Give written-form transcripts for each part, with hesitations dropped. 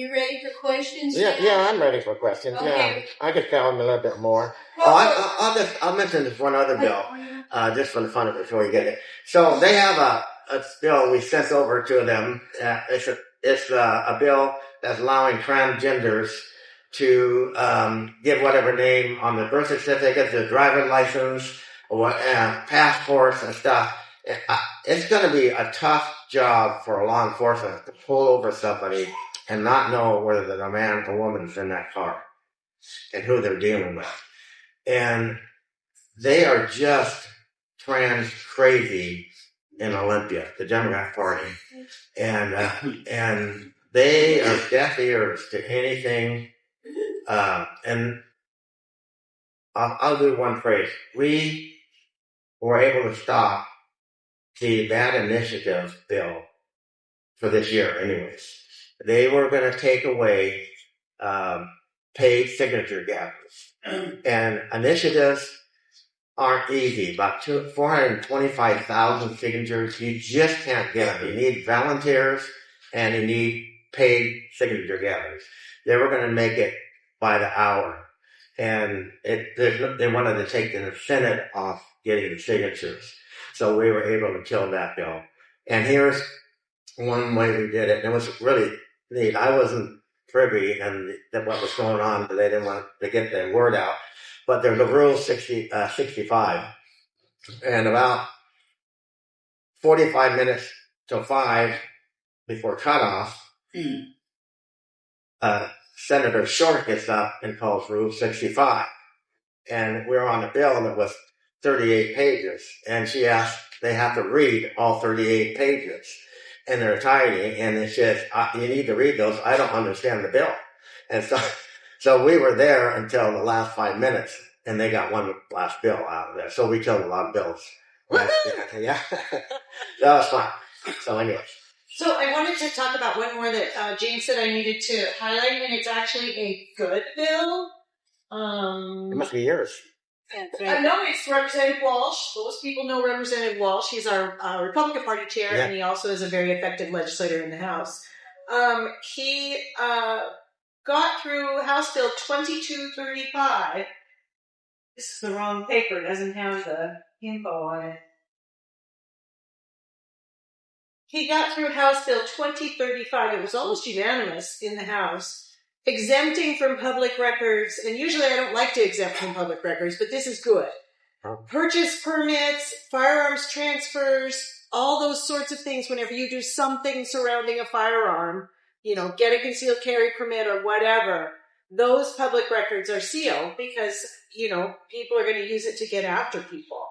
you ready for questions? Yeah, I'm ready for questions. Okay. Yeah, I could tell them a little bit more. I'll mention this one other bill, just for the fun of it before you get it. So they have a bill we sent over to them. It's a bill that's allowing transgenders to give whatever name on the birth certificate, the driver's license, or passports and stuff. It's going to be a tough job for law enforcement to pull over somebody and not know whether they're a man or woman's in that car and who they're dealing with. And they are just trans crazy in Olympia, the Democrat Party. And they are deaf ears to anything. And I'll do one phrase. We were able to stop the bad initiative bill for this year anyways. They were going to take away paid signature gathers. And initiatives aren't easy. About 425,000 signatures. You just can't get them. You need volunteers and you need paid signature gatherers. They were going to make it by the hour. And they wanted to take the Senate off getting the signatures. So we were able to kill that bill. And here's one way we did it. And it was really neat. I wasn't privy and what was going on, but they didn't want to get their word out. But there's a Rule 65. And about 45 minutes till 5 before cutoff, Senator Short gets up and calls Rule 65. And we were on a bill that was 38 pages. And she asked, they have to read all 38 pages. And they're tiny. And it says, you need to read those. I don't understand the bill. And so we were there until the last 5 minutes. And they got one last bill out of there. So we killed a lot of bills. Yeah. That was fun. So anyways. So I wanted to talk about one more that James said I needed to highlight, and it's actually a good bill. It must be yours. No, it's Representative Walsh. Most people know Representative Walsh. He's our Republican Party chair, and he also is a very effective legislator in the House. He got through House Bill 2235. This is the wrong paper. It doesn't have the info on it. He got through House Bill 2035. It was almost unanimous in the House, exempting from public records, and usually I don't like to exempt from public records, but this is good. Purchase permits, firearms transfers, all those sorts of things whenever you do something surrounding a firearm, get a concealed carry permit or whatever, those public records are sealed because, people are going to use it to get after people,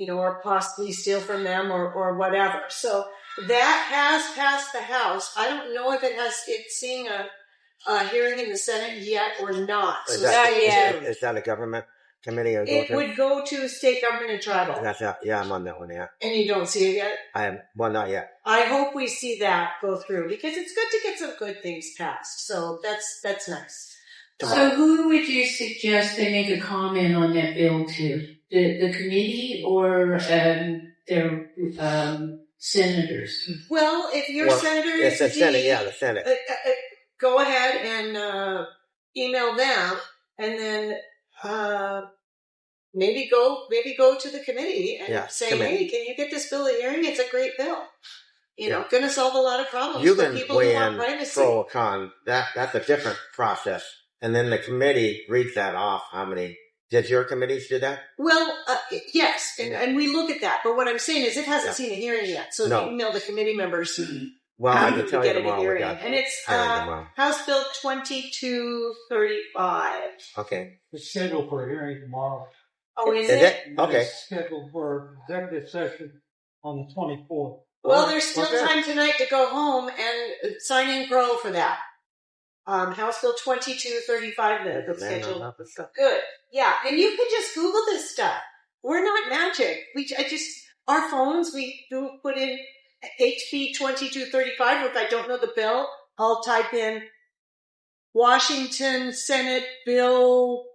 or possibly steal from them or whatever. So that has passed the House. I don't know if it's seeing a hearing in the Senate yet or not. Is that a government committee? It would go to state government and tribal. I'm on that one, yeah. And you don't see it yet? Not yet. I hope we see that go through because it's good to get some good things passed. So that's nice. So who would you suggest they make a comment on that bill to? The committee or their senators? Well, if your senator is the Senate, the Senate. Go ahead and email them, and then maybe go to the committee and say, "Hey, can you get this bill a hearing? It's a great bill. Going to solve a lot of problems for people who want privacy." Pro or con. That's a different process. And then the committee reads that off. How many? Did your committees do that? Well, yes, and we look at that. But what I'm saying is it hasn't seen a hearing yet. So email the committee members. Well, I can tell you tomorrow. And it's House Bill 2235. Okay. It's scheduled for a hearing tomorrow. Oh, is it? Okay. It's scheduled for executive session on the 24th. Well, there's still time tonight to go home and sign in pro for that. House Bill 2235 that's scheduled. Good. Yeah, and you can just Google this stuff. We're not magic. Our phones, we do put in HB 2235, or if I don't know the bill, I'll type in Washington Senate bill,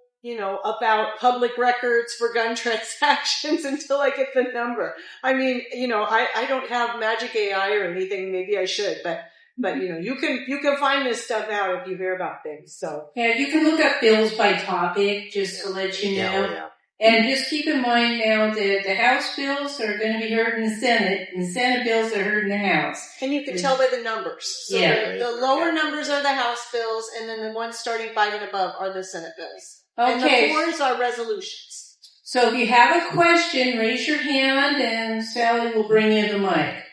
about public records for gun transactions until I get the number. I mean, I don't have magic AI or anything. Maybe I should, but But you can find this stuff out if you hear about things. So Yeah, you can look up bills by topic just to let you know. Yeah. And just keep in mind now that the House bills are going to be heard in the Senate, and the Senate bills are heard in the House. and you can tell by the numbers. So Yeah. the lower numbers are the House bills, and then the ones starting 5 and above are the Senate bills. Okay. And the 4s are resolutions. So if you have a question, raise your hand and Sally will bring you the mic.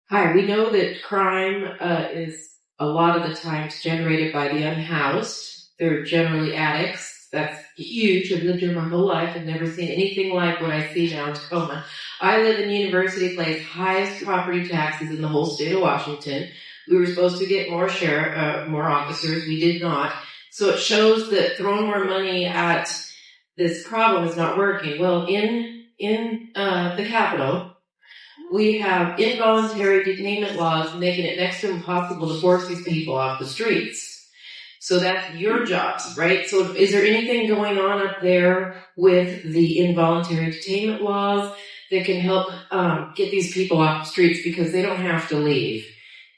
Hi, we know that crime is a lot of the times generated by the unhoused. They're generally addicts. That's huge. I've lived here my whole life and never seen anything like what I see now in Tacoma. I live in University Place, highest property taxes in the whole state of Washington. We were supposed to get more officers. We did not. So it shows that throwing more money at this problem is not working. Well, in the Capitol, we have involuntary detainment laws making it next to impossible to force these people off the streets. So that's your job, right? So is there anything going on up there with the involuntary detainment laws that can help get these people off the streets because they don't have to leave?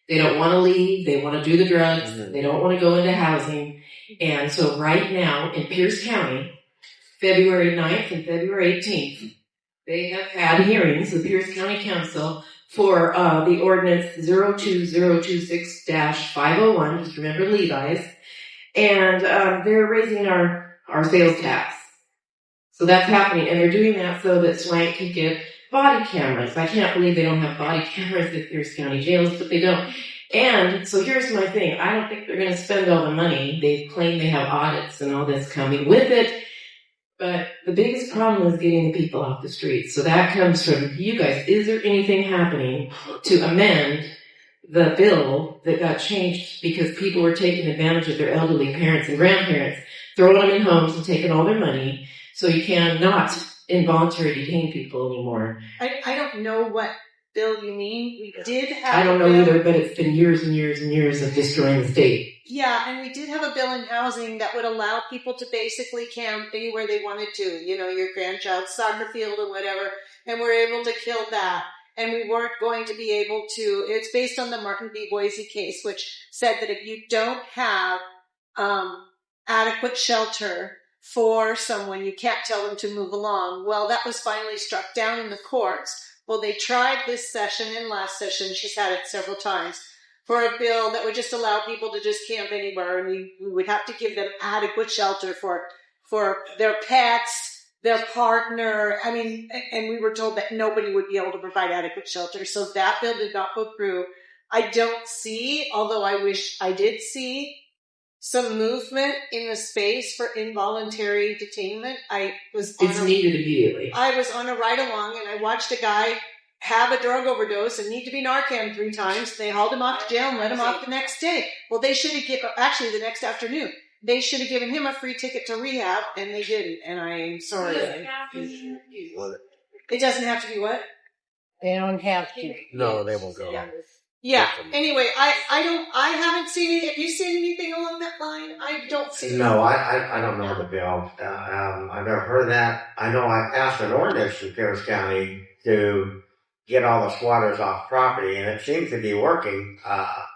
They don't want to leave. They want to do the drugs. They don't want to go into housing. And so right now in Pierce County, February 9th and February 18th, they have had hearings with Pierce County Council for the ordinance 02026-501, just remember Levi's, and they're raising our sales tax. So that's happening, and they're doing that so that Swank can get body cameras. I can't believe they don't have body cameras at Pierce County jails, but they don't. And so here's my thing. I don't think they're going to spend all the money. They claim they have audits and all this coming with it. But the biggest problem is getting the people off the streets. So that comes from you guys. Is there anything happening to amend the bill that got changed because people were taking advantage of their elderly parents and grandparents, throwing them in homes and taking all their money, so you cannot involuntarily detain people anymore? I don't know what bill you mean. We did have I don't know either, but it's been years and years and years of destroying the state. Yeah, and we did have a bill in housing that would allow people to basically camp anywhere they wanted to, your grandchild's soccer field or whatever, and we're able to kill that. And we weren't going to be able to, it's based on the Martin v. Boise case, which said that if you don't have adequate shelter for someone, you can't tell them to move along. Well, that was finally struck down in the courts. Well, they tried this session and last session, she's had it several times, for a bill that would just allow people to just camp anywhere, and we would have to give them adequate shelter for their pets, their partner. And we were told that nobody would be able to provide adequate shelter. So that bill did not go through. I don't see, although I wish I did see, some movement in the space for involuntary detainment. It's needed immediately. I was on a ride along and I watched a guy have a drug overdose and need to be Narcan 3 times. They hauled him off to jail and let him off the next day. Well, they should have actually the next afternoon. They should have given him a free ticket to rehab, and they didn't. And I'm sorry. It doesn't have to be what? They don't have to. No, they won't go. Yeah. Anyway, I haven't seen it. Have you seen anything along that line? I don't see. No, I don't know the bill. I've never heard of that. I know I passed an ordinance in Pierce County to get all the squatters off property, and it seems to be working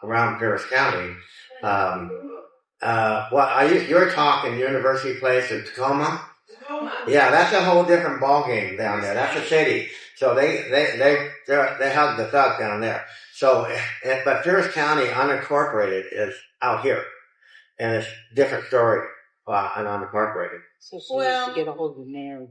around Pierce County. You're talking University Place in Tacoma? Yeah, that's a whole different ballgame down there. That's a city. So they hug the thug down there. So, but Pierce County unincorporated is out here, and it's a different story on unincorporated. So she needs to get a hold of the mayor.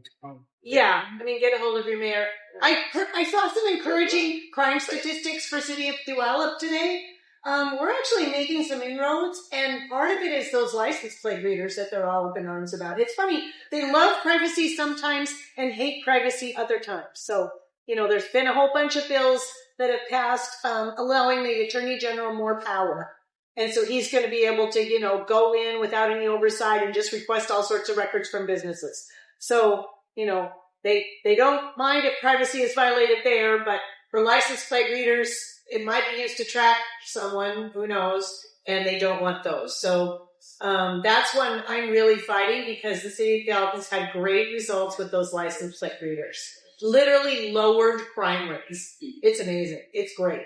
Yeah, get a hold of your mayor. I saw some encouraging crime statistics for City of Puyallup today. We're actually making some inroads, and part of it is those license plate readers that they're all up in arms about. It's funny. They love privacy sometimes and hate privacy other times. So, there's been a whole bunch of bills that have passed allowing the Attorney General more power. And so he's going to be able to, go in without any oversight and just request all sorts of records from businesses. So, they don't mind if privacy is violated there, but for license plate readers, it might be used to track someone, who knows, and they don't want those. So that's one I'm really fighting, because the city of Puyallup has had great results with those license plate readers. Literally lowered crime rates. It's amazing. It's great.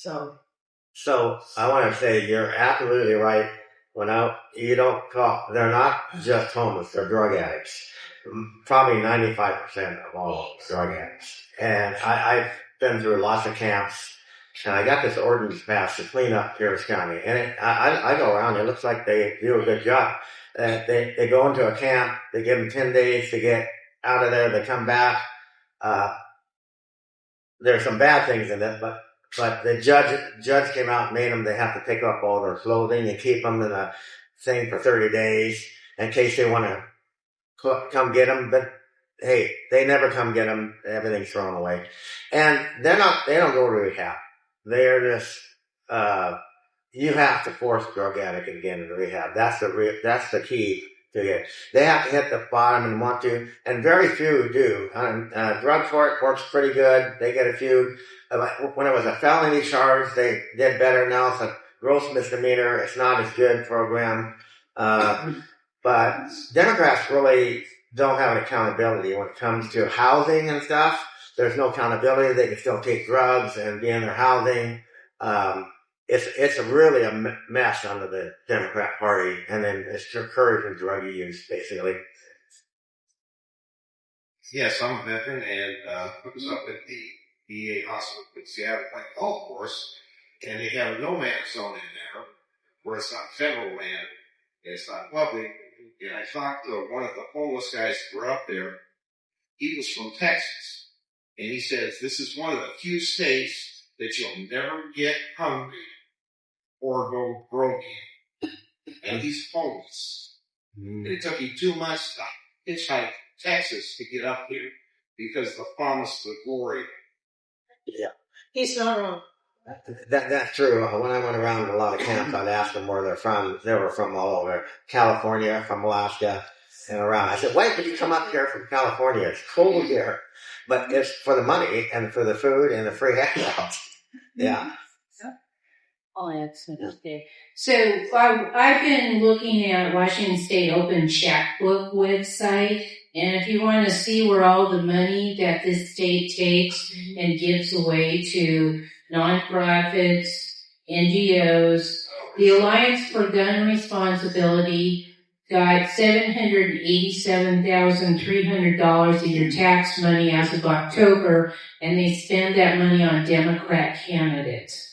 So I want to say you're absolutely right. They're not just homeless, they're drug addicts. Probably 95% of all drug addicts. And I've been through lots of camps, and I got this ordinance passed to clean up Pierce County. And I go around, it looks like they do a good job. They go into a camp, they give them 10 days to get out of there, they come back. There's some bad things in it, but the judge came out and made them, they have to pick up all their clothing and keep them in a thing for 30 days in case they want to come get them. But hey, they never come get them. Everything's thrown away. And they don't go to rehab. They're just, you have to force a drug addict again into rehab. That's the key to it. They have to hit the bottom and want to, and very few do. Drug court works pretty good. They get a few. When it was a felony charge, they did better. Now it's a gross misdemeanor. It's not as good program. But Democrats really don't have an accountability when it comes to housing and stuff. There's no accountability. They can still take drugs and be in their housing. It's really a mess under the Democrat Party, and then it's encouraging drug use, basically. Yes, I'm a veteran, and I was up at the VA hospital in Seattle, like golf course, and they have a no-man zone in there, where it's not federal land, it's not public. And I talked to one of the homeless guys who were up there. He was from Texas, and he says this is one of the few states that you'll never get hungry or go broke in. And he's homeless. And it took him 2 months to hitchhike Texas to get up here because the promise of the glory. Yeah. he's not wrong. That's true. When I went around a lot of camps, I'd ask them where they're from. They were from all over. California, from Alaska, and around. I said, why did you come up here from California? It's cold here. But it's for the money and for the food and the free handouts. Yeah. I'll answer there. So I've been looking at Washington State Open Checkbook website, and if you want to see where all the money that this state takes and gives away to nonprofits, NGOs, the Alliance for Gun Responsibility got $787,300 of your tax money as of October, and they spend that money on Democrat candidates.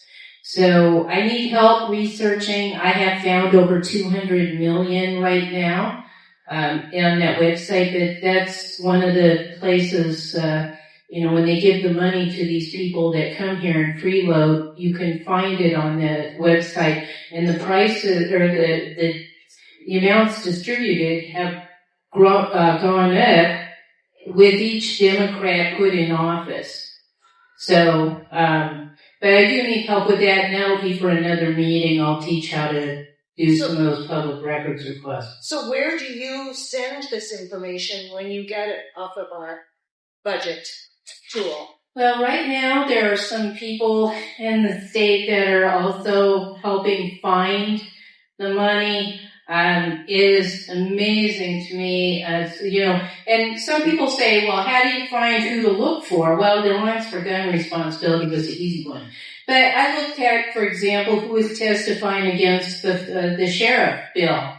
So I need help researching. I have found over 200 million right now on that website, but that's one of the places, when they give the money to these people that come here and freeload, you can find it on the website, and the prices or the amounts distributed have gone up with each Democrat put in office. So, but I do need help with that, and that'll be for another meeting. I'll teach how to do some of those public records requests. So where do you send this information when you get it off of our budget tool? Well, right now there are some people in the state that are also helping find the money. It is amazing to me, and some people say, well, how do you find who to look for? Well, the Alliance for Gun Responsibility was the easy one. But I looked at, for example, who was testifying against the sheriff bill.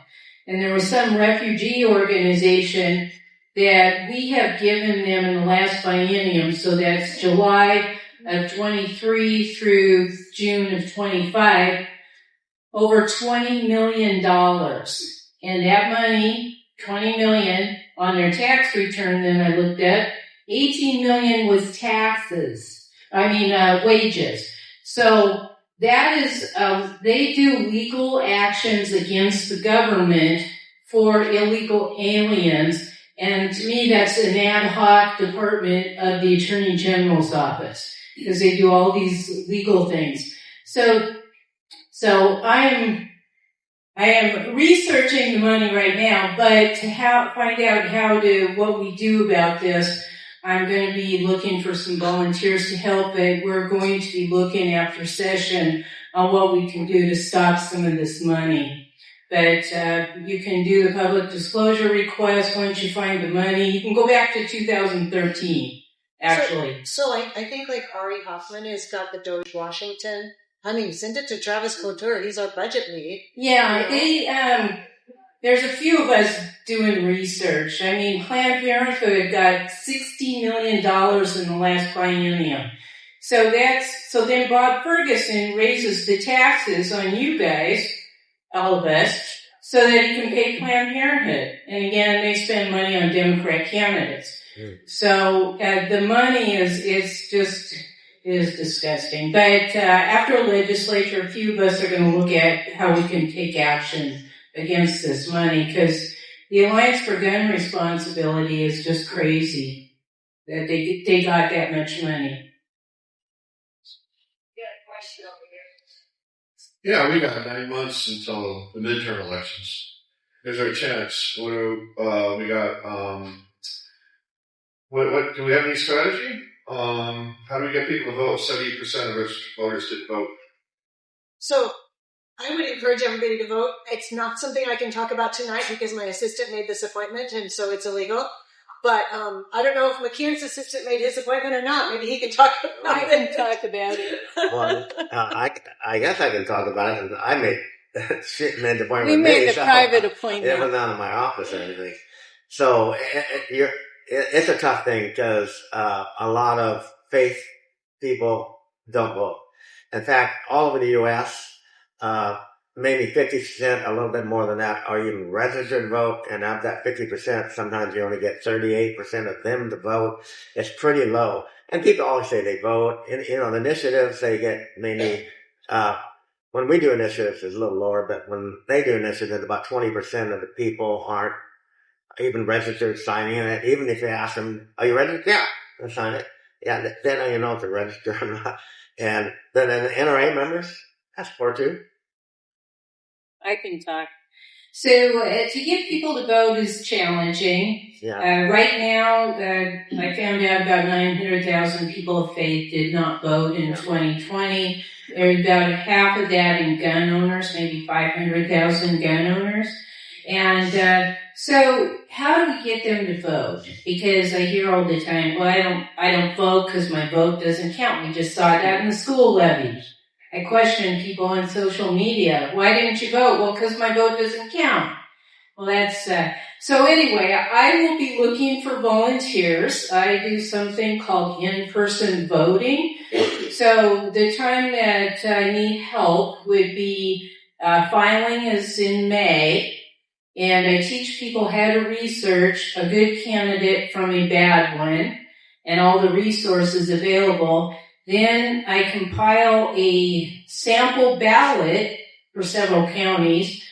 And there was some refugee organization that we have given them in the last biennium, so that's July of 23 through June of 25, over $20 million. And that money, $20 million, on their tax return that I looked at, $18 million was wages. So that is, they do legal actions against the government for illegal aliens. And to me, that's an ad hoc department of the Attorney General's office, because they do all these legal things. So I am researching the money right now, but to find out what we do about this, I'm going to be looking for some volunteers to help, and we're going to be looking after session on what we can do to stop some of this money. But you can do the public disclosure request once you find the money. You can go back to 2013 actually. So I think like Ari Hoffman has got the Doge Washington. I mean, send it to Travis Couture. He's our budget lead. Yeah, there's a few of us doing research. I mean, Planned Parenthood got $60 million in the last biennium. So then Bob Ferguson raises the taxes on you guys, all of us, so that he can pay Planned Parenthood. And again, they spend money on Democrat candidates. So the money is disgusting. But after a legislature, a few of us are going to look at how we can take action against this money, because the Alliance for Gun Responsibility is just crazy that they got that much money. Yeah, we got 9 months until the midterm elections. There's our chance. What do we got? What do we have any strategy? How do we get people to vote? 70% of registered voters did vote. So I would encourage everybody to vote. It's not something I can talk about tonight because my assistant made this appointment, and so it's illegal. But I don't know if McKeon's assistant made his appointment or not. Maybe he can talk about it. I can talk about it. Well, I guess I can talk about it. And I made the appointment. We made the so private it appointment. wasn't out of my office or anything. So it's a tough thing because a lot of faith people don't vote. In fact, all over the U.S., maybe 50%, a little bit more than that, are even registered to vote. And of that 50%, sometimes you only get 38% of them to vote. It's pretty low. And people always say they vote. And, the initiatives, they get maybe, when we do initiatives, it's a little lower, but when they do initiatives, about 20% of the people aren't even registered signing it. Even if you ask them, are you registered? Yeah, they'll sign it. Yeah, then you know if they're registered or not. And then the NRA members, that's for too. I can talk. So to get people to vote is challenging. Yeah. Right now, I found out about 900,000 people of faith did not vote in 2020. There's about half of that in gun owners, maybe 500,000 gun owners. And so how do we get them to vote? Because I hear all the time, well, I don't vote because my vote doesn't count. We just saw that in the school levy. I question people on social media. Why didn't you vote? Well, because my vote doesn't count. Well, that's, so anyway, I will be looking for volunteers. I do something called in-person voting. So the time that I need help would be, filing is in May. And I teach people how to research a good candidate from a bad one and all the resources available. Then I compile a sample ballot for several counties,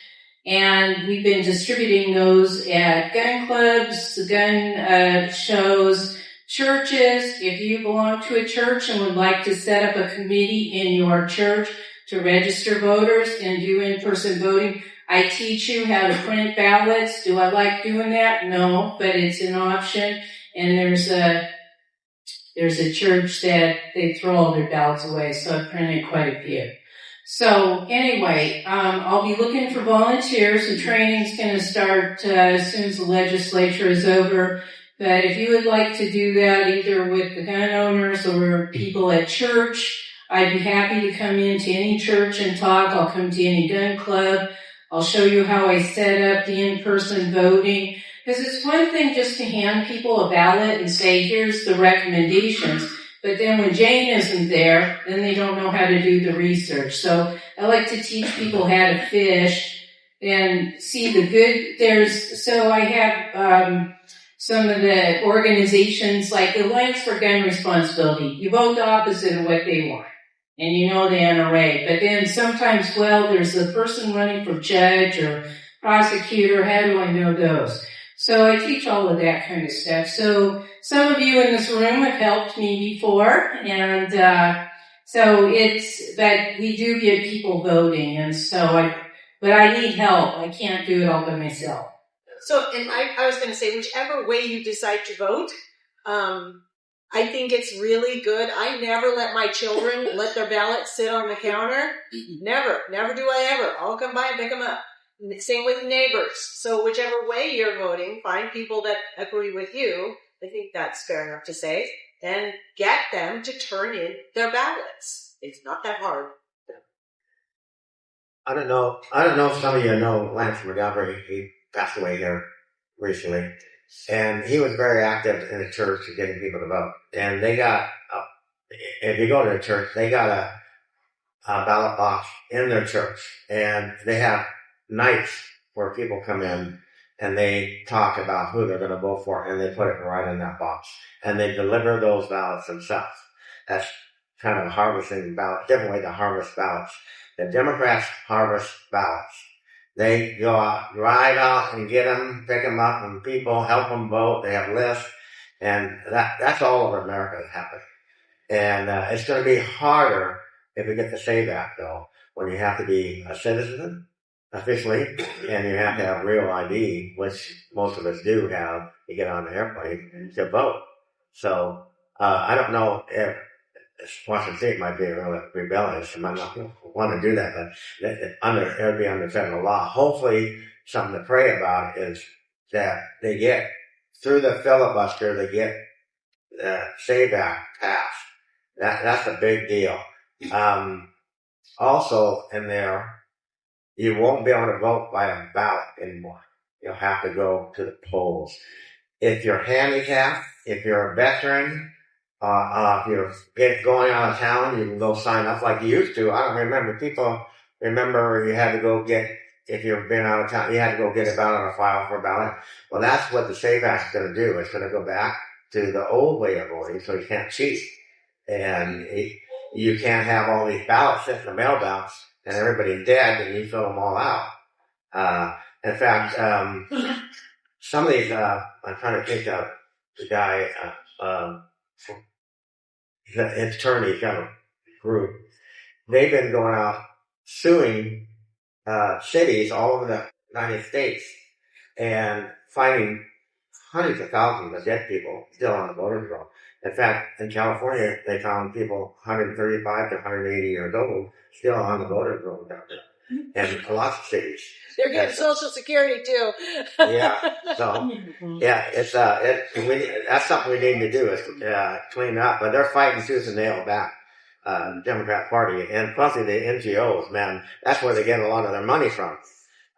and we've been distributing those at gun clubs, gun shows, churches. If you belong to a church and would like to set up a committee in your church to register voters and do in-person voting, I teach you how to print ballots. Do I like doing that? No, but it's an option. And there's a church that they throw all their ballots away, so I've printed quite a few. So anyway, I'll be looking for volunteers. The training's going to start as soon as the legislature is over. But if you would like to do that, either with the gun owners or people at church, I'd be happy to come into any church and talk. I'll come to any gun club. I'll show you how I set up the in-person voting. Because it's one thing just to hand people a ballot and say, here's the recommendations. But then when Jane isn't there, then they don't know how to do the research. So I like to teach people how to fish and see the good. So I have some of the organizations like the Alliance for Gun Responsibility. You vote the opposite of what they want. And you know the NRA. But then sometimes, there's a person running for judge or prosecutor. How do I know those? So I teach all of that kind of stuff. So some of you in this room have helped me before. And but we do get people voting. And but I need help. I can't do it all by myself. So, and I was going to say, whichever way you decide to vote, I think it's really good. I never let my children let their ballots sit on the counter. Never do I ever. I'll come by and pick them up. Same with neighbors. So whichever way you're voting, find people that agree with you. I think that's fair enough to say. and get them to turn in their ballots. It's not that hard. I don't know if some of you know Lance Montgomery. He passed away here recently. And he was very active in the church getting people to vote. And they got, if you go to the church, they got a ballot box in their church. And they have nights where people come in and they talk about who they're going to vote for, and they put it right in that box. And they deliver those ballots themselves. That's kind of a harvesting ballot, different way to harvest ballots. The Democrats harvest ballots. They go out, ride out and get them, pick them up, and people help them vote. They have lists, and that's all over America that happens. And it's going to be harder if we get the SAVE Act, though, when you have to be a citizen officially, and you have to have real ID, which most of us do have to get on the airplane to vote. So I don't know if Washington State might be a little rebellious. I might not want to do that, but it would be under federal law. Hopefully, something to pray about is that they get through the filibuster, they get the SAVE Act passed. That's a big deal. Also, in there, you won't be able to vote by a ballot anymore. You'll have to go to the polls. If you're handicapped, if you're a veteran, if you're going out of town, you can go sign up like you used to. I don't remember. People remember you had to go get, if you've been out of town, you had to go get a ballot or file for a ballot. Well, that's what the SAVE Act is going to do. It's going to go back to the old way of voting, so you can't cheat. And you can't have all these ballots sitting in the mailbox and everybody's dead and you fill them all out. In fact, some of these, I'm trying to think of the guy, the attorney kind of group. They've been going out suing cities all over the United States and finding hundreds of thousands of dead people still on the voter roll. In fact, in California, they found people 135 to 180 years old still on the voter roll down there. And lots of cities. They're getting Social Security too. Yeah. So, yeah, that's something we need to do is clean up. But they're fighting tooth and nail back, the Democrat Party, and plus the NGOs. Man, that's where they get a lot of their money from.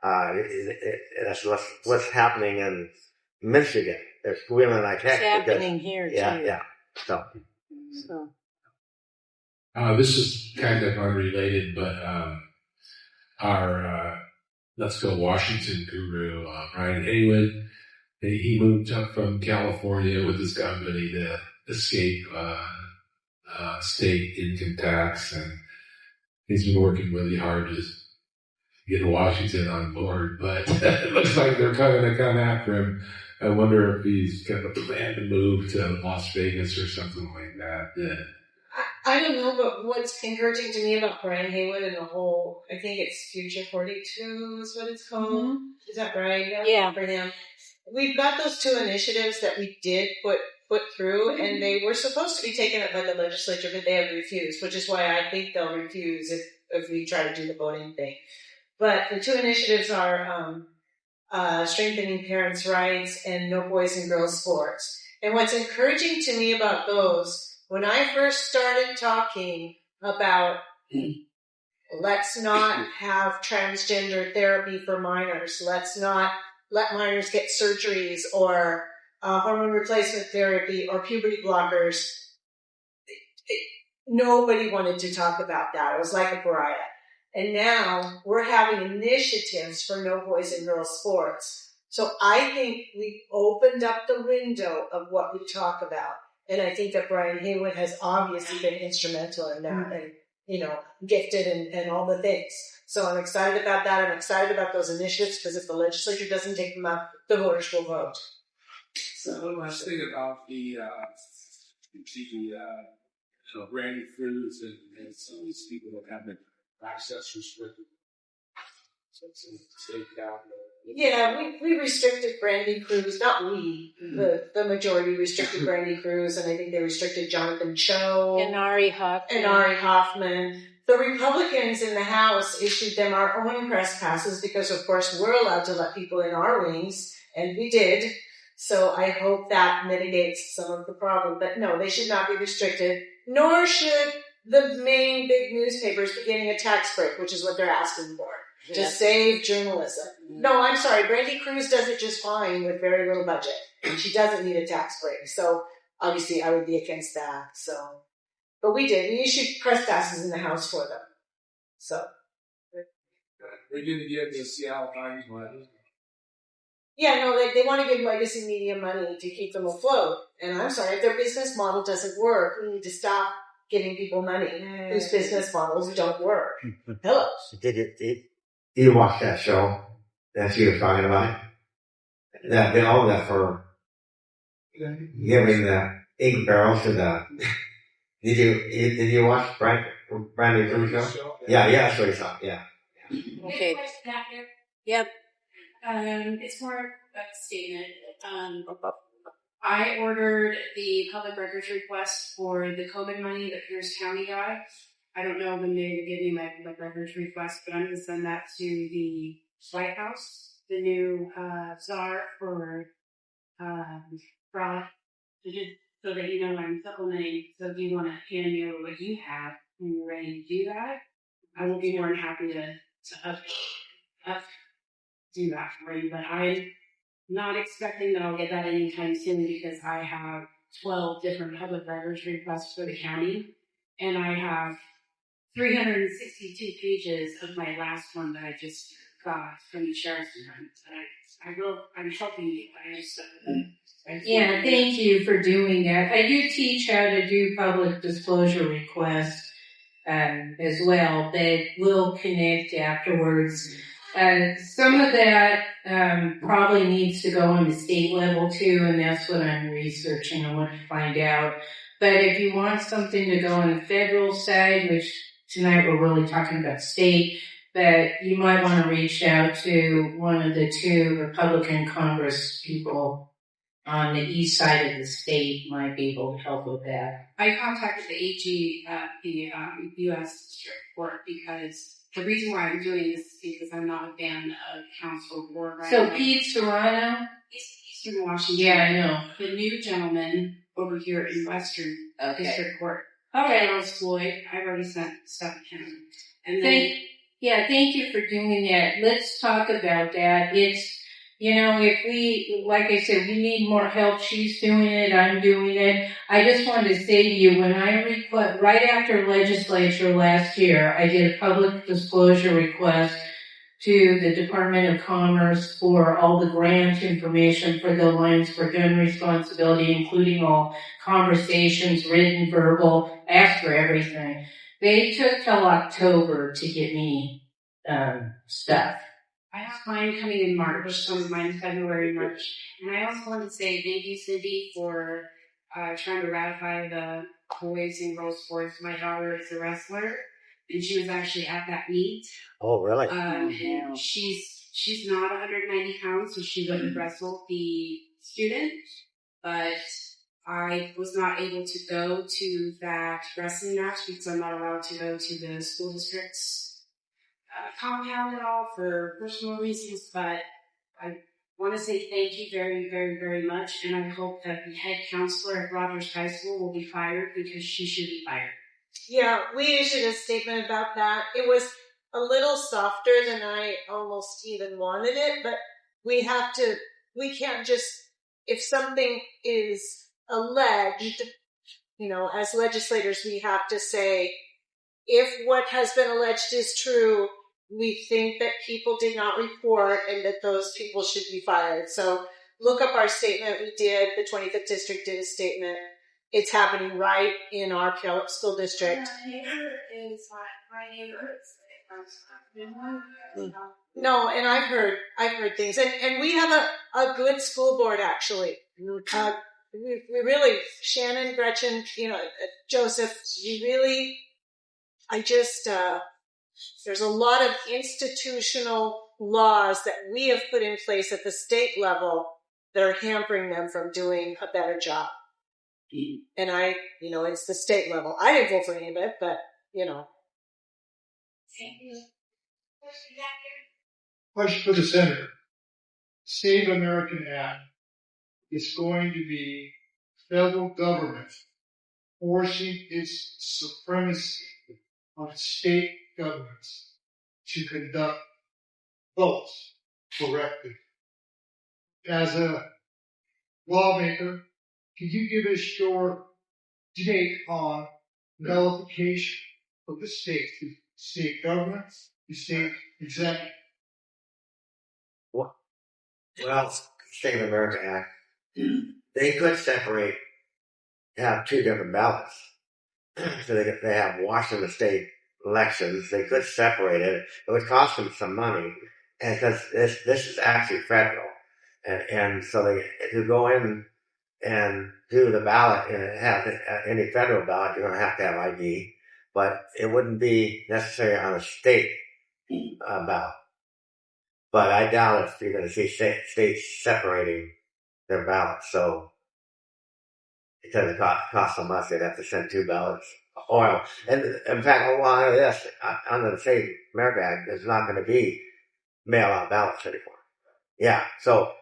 That's what's happening in Michigan. They're squealing like heck. It's happening here too. Yeah. So. This is kind of unrelated, but our Let's Go Washington guru, Brian Haywood, he moved up from California with his company to escape state income tax, and he's been working really hard to get Washington on board, but it looks like they're going to come after him. I wonder if he's got a plan to move to Las Vegas or something like that. Yeah. I don't know, but what's encouraging to me about Brian Haywood and the whole, I think it's Future 42 is what it's called. Mm-hmm. Is that right? Yeah. For him. We've got those two initiatives that we did put through, and they were supposed to be taken up by the legislature, but they have refused, which is why I think they'll refuse if we try to do the voting thing. But the two initiatives are strengthening parents' rights and no boys and girls sports. And what's encouraging to me about those, when I first started talking about let's not have transgender therapy for minors, let's not let minors get surgeries or hormone replacement therapy or puberty blockers, nobody wanted to talk about that. It was like a pariah. And now we're having initiatives for no boys and girls sports. So I think we opened up the window of what we talk about. And I think that Brian Haywood has obviously been instrumental in that and, gifted and all the things. So I'm excited about that. I'm excited about those initiatives because if the legislature doesn't take them up, the voters will vote. So one last thing about the Randy Cruz and some of these people that have been access restricted. Yeah, we restricted Brandy Cruz. Not we. The majority restricted Brandy Cruz, and I think they restricted Jonathan Cho. And Ari Hoffman. The Republicans in the House issued them our own press passes because, of course, we're allowed to let people in our wings, and we did. So I hope that mitigates some of the problem. But no, they should not be restricted, nor should the main big newspapers be getting a tax break, which is what they're asking for, to save journalism. No, I'm sorry, Brandy Cruz does it just fine with very little budget. She doesn't need a tax break. So obviously I would be against that. So, but we issued press passes in the House for them. So. We're going to give the Seattle Times money. Yeah, no, they want to give legacy media money to keep them afloat. And I'm sorry, if their business model doesn't work, we need to stop giving people money whose business models don't work. Hello. Did you watch that show that she was talking about? That bill that for giving the ink barrels to the. Did you watch Brandy Cruz show? Yeah, that's what he saw. Yeah. Okay. Yep. It's more of a statement. I ordered the public records request for the COVID money that Pierce County got. I don't know when they give me my public records request, but I'm going to send that to the White House, the new czar for fraud, so that you know I'm supplementing. So if you want to hand me over what you have when you're ready to do that, I will be more than happy to do that for you. But I'm not expecting that I'll get that anytime soon because I have 12 different public records requests for the county, and I have 362 pages of my last one that I just got from the sheriff's department. I'm helping you. Yeah, thank you for doing that. I do teach how to do public disclosure requests as well, but we'll connect afterwards. Some of that probably needs to go on the state level too, and that's what I'm researching. I want to find out. But if you want something to go on the federal side, which tonight we're really talking about state, but you might want to reach out to one of the two Republican Congress people on the east side of the state might be able to help with that. I contacted the AG at the U.S. District Court because the reason why I'm doing this is because I'm not a fan of council board right now. So Pete Serrano? Eastern Washington. Yeah, I know. The new gentleman over here in Western District Court. Okay. Charles Floyd. I've already sent stuff to him. And thank you for doing that. Let's talk about that. It's, if we, like I said, we need more help. She's doing it. I'm doing it. I just wanted to say to you, when I right after legislature last year, I did a public disclosure request to the Department of Commerce for all the grant information for the Alliance for Gun Responsibility, including all conversations, written, verbal, asked for everything. They took till October to get me stuff. I have mine coming in March, some of mine February, March. And I also want to say thank you, Cindy, for trying to ratify the boys and girls sports. My daughter is a wrestler, and she was actually at that meet. Oh, really? And she's not 190 pounds, so she wouldn't wrestle the student. But I was not able to go to that wrestling match because I'm not allowed to go to the school district's compound at all for personal reasons, but I want to say thank you very, very, very much, and I hope that the head counselor at Rogers High School will be fired because she should be fired. Yeah, we issued a statement about that. It was a little softer than I almost even wanted it, but we can't just, if something is alleged, as legislators, we have to say, if what has been alleged is true, we think that people did not report and that those people should be fired. So look up our statement we did. The 25th District did a statement. It's happening right in our school district. No, and I've heard things. And we have a good school board, actually. We really, Shannon, Gretchen, Joseph, there's a lot of institutional laws that we have put in place at the state level that are hampering them from doing a better job. And it's the state level. I didn't vote for any of it, but, Question for the senator. Save American Act is going to be federal government forcing its supremacy on state governments to conduct votes correctly. As a lawmaker, can you give us your take on nullification of the state government, the state executive? Well, State of America Act, they could have two different ballots. So they have Washington State elections. They could separate it. It would cost them some money, and because this is actually federal, and so they to go in and do the ballot and have any federal ballot, you're going to have ID, but it wouldn't be necessary on a state ballot. But I doubt if you're going to see states separating their ballots. So because it costs so much, they'd have to send two ballots. Oil. And in fact, a lot of this, under the State America Act, there's not going to be mail-out ballots anymore. Yeah, so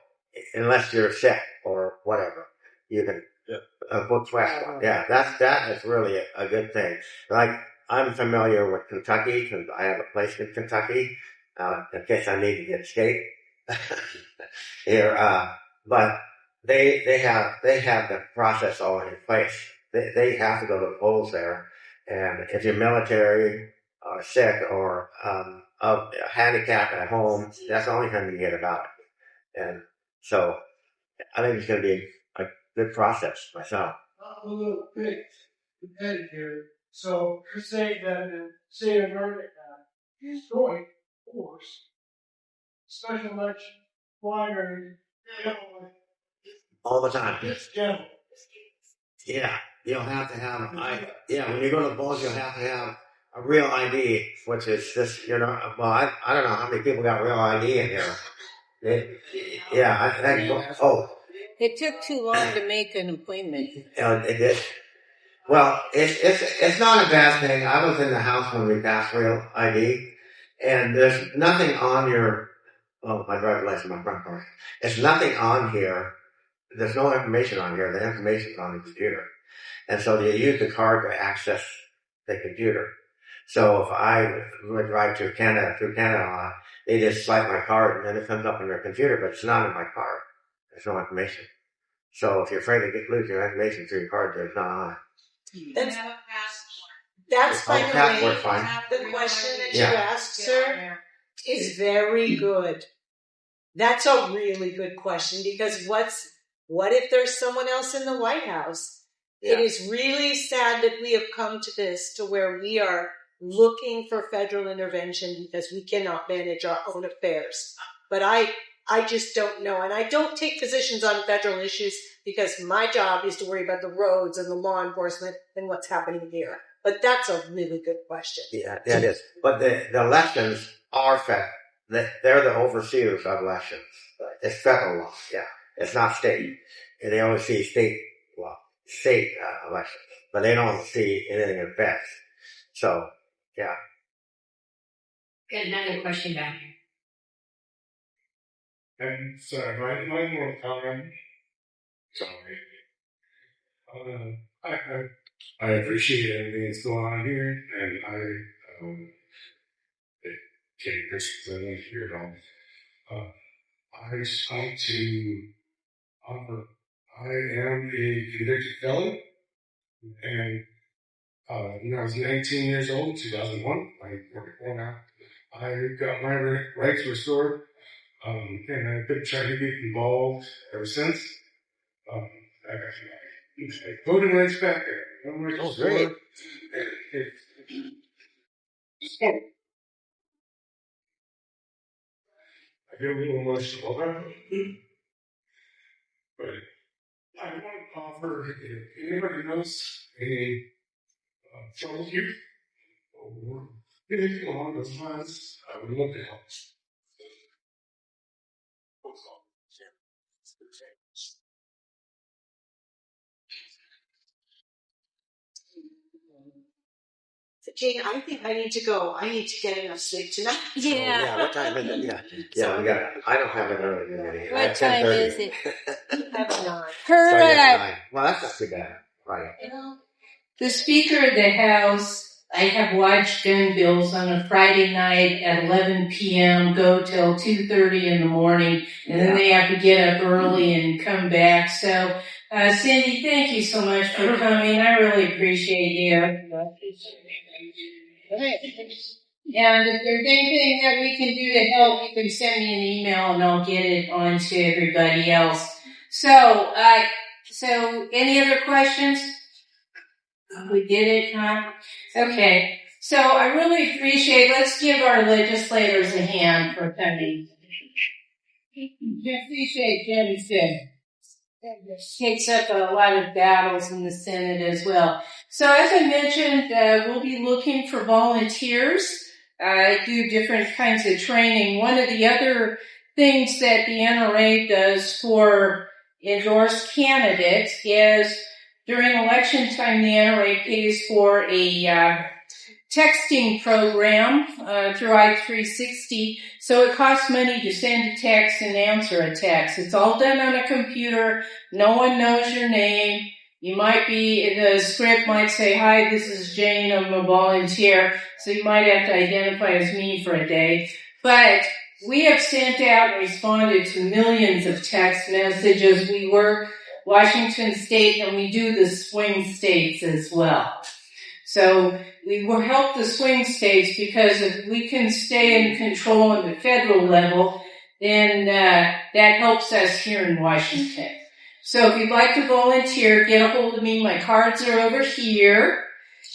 unless you're sick or whatever, you can vote twice. Yeah, that is really a good thing. Like, I'm familiar with Kentucky because I have a place in Kentucky, in case I need to get state here. But they have the process all in place. They have to go to the polls there, and if you're military or sick or handicapped at home, that's the only time you get a ballot. And so I think it's going to be a good process myself. I'm a little bit competitive here. So you're saying that the State of America is going to force special election, primary, all the time. general. Yeah, you'll have to have, when you go to the polls, you'll have to have a real ID, which is this, well, I don't know how many people got real ID in here. It took too long to make an appointment. It did. Well, it's not a bad thing. I was in the house when we passed real ID, and there's nothing on my driver's license, my front door. There's nothing on here. There's no information on here. The information's on the computer. And so you use the card to access the computer. So if I would drive through Canada, they just swipe my card and then it comes up on their computer, but it's not in my card. There's no information. So if you're afraid to lose your information through your card, there's not on it. That's by the way, fine. The question that you asked, sir, is very good. That's a really good question because what if there's someone else in the White House? Yeah. It is really sad that we have come to this, to where we are looking for federal intervention because we cannot manage our own affairs. But I just don't know. And I don't take positions on federal issues because my job is to worry about the roads and the law enforcement and what's happening here. But that's a really good question. Yeah, it is. But the elections are federal. They're the overseers of elections. It's federal law, yeah. It's not state. And they only see state law, state elections. But they don't see anything in feds. So, yeah. Got another question back here. And sorry, my more comment. Sorry. I appreciate everything that's going on here, and it can't personally hear it all. I am a convicted felon, and when I was 19 years old, 2001, I'm 44 now, I got my rights restored, and I've been trying to get involved ever since. I got my voting rights back. Great. I feel a little emotional about it, but I want to offer, if anybody knows any trouble here, or anything along those lines, I would love to help. Jane, I think I need to go. I need to get enough sleep tonight. Yeah. What time is it? Yeah, we got. I don't have an early meeting. What time is it? have a 9. So you have 9. Well, that's not too bad. Right. The Speaker of the House, I have watched gun bills on a Friday night at 11 p.m. go till 2:30 in the morning, and then they have to get up early and come back. So, Cindy, thank you so much for coming. I really appreciate you. And if there's anything that we can do to help, you can send me an email and I'll get it on to everybody else. So any other questions? We did it, huh? Okay. So I really appreciate, let's give our legislators a hand for coming. I appreciate Jim takes up a lot of battles in the Senate as well. So as I mentioned, we'll be looking for volunteers. I do different kinds of training. One of the other things that the NRA does for endorsed candidates is during election time, the NRA pays for a texting program through I-360. So it costs money to send a text and answer a text. It's all done on a computer. No one knows your name. You might be, the script might say, hi, this is Jane, I'm a volunteer. So you might have to identify as me for a day. But we have sent out and responded to millions of text messages. We work Washington State and we do the swing states as well. So we will help the swing states because if we can stay in control at the federal level, then that helps us here in Washington. So if you'd like to volunteer, get a hold of me. My cards are over here.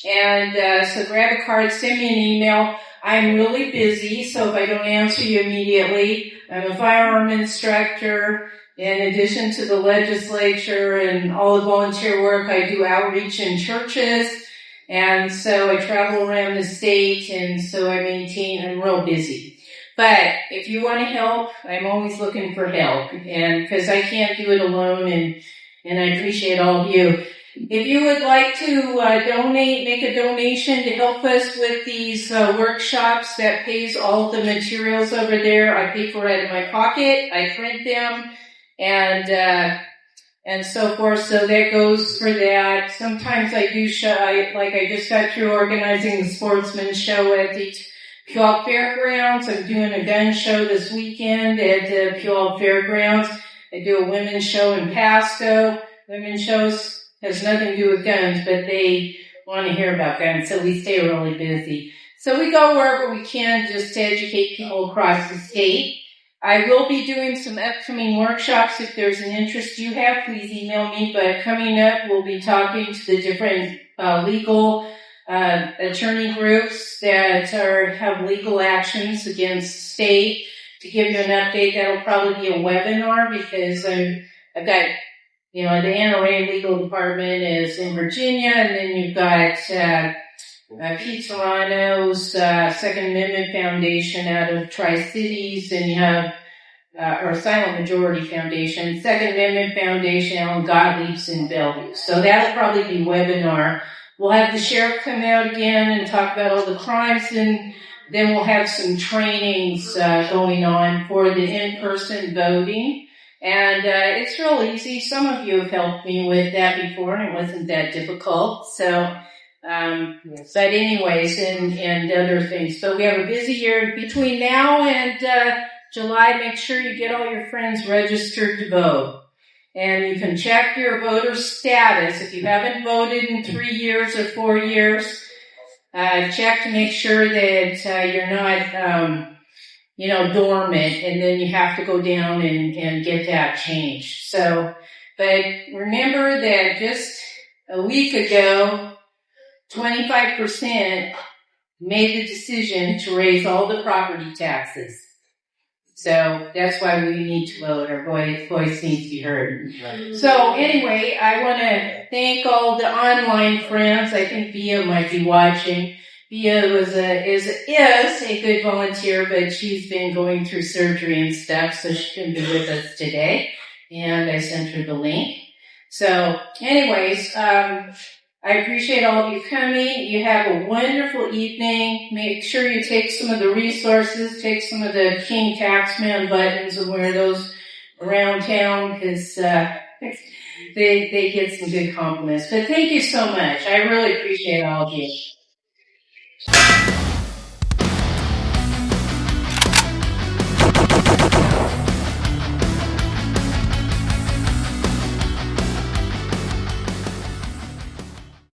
And so grab a card, send me an email. I'm really busy, so if I don't answer you immediately, I'm a firearm instructor. In addition to the legislature and all the volunteer work, I do outreach in churches. And so I travel around the state, and so I'm real busy. But if you want to help, I'm always looking for help, and because I can't do it alone, and I appreciate all of you. If you would like to donate, make a donation to help us with these workshops, that pays all the materials over there. I pay for it out of my pocket. I print them, and so forth. So that goes for that. Sometimes I do show, like I just got through organizing the sportsman show at the Puyallup Fairgrounds. I'm doing a gun show this weekend at the Puyallup Fairgrounds. I do a women's show in Pasco. Women's shows has nothing to do with guns, but they want to hear about guns, so we stay really busy. So we go wherever we can just to educate people across the state. I will be doing some upcoming workshops. If there's an interest you have, please email me. But coming up, we'll be talking to the different legal attorney groups that have legal actions against the state. To give you an update, that'll probably be a webinar because I've got, the NRA legal department is in Virginia, and then you've got Pete Serrano's Second Amendment Foundation out of Tri-Cities, and you have or Silent Majority Foundation, Second Amendment Foundation, Alan Gottlieb's in Bellevue. So that'll probably be webinar. We'll have the sheriff come out again and talk about all the crimes, and then we'll have some trainings going on for the in-person voting. And it's real easy. Some of you have helped me with that before, and it wasn't that difficult. So, but anyways, and other things. So we have a busy year between now and July. Make sure you get all your friends registered to vote. And you can check your voter status. If you haven't voted in 3 years or 4 years, check to make sure that you're not dormant, and then you have to go down and get that changed. So, but remember that just a week ago, 25% made the decision to raise all the property taxes. So that's why we need to vote. Our voice needs to be heard. So anyway, I want to thank all the online friends. I think Bia might be watching. Bia is a good volunteer, but she's been going through surgery and stuff, so she couldn't be with us today. And I sent her the link. So anyways, I appreciate all of you coming. You have a wonderful evening. Make sure you take some of the resources, take some of the King Taxman buttons and wear those around town, because they get some good compliments. But thank you so much. I really appreciate all of you.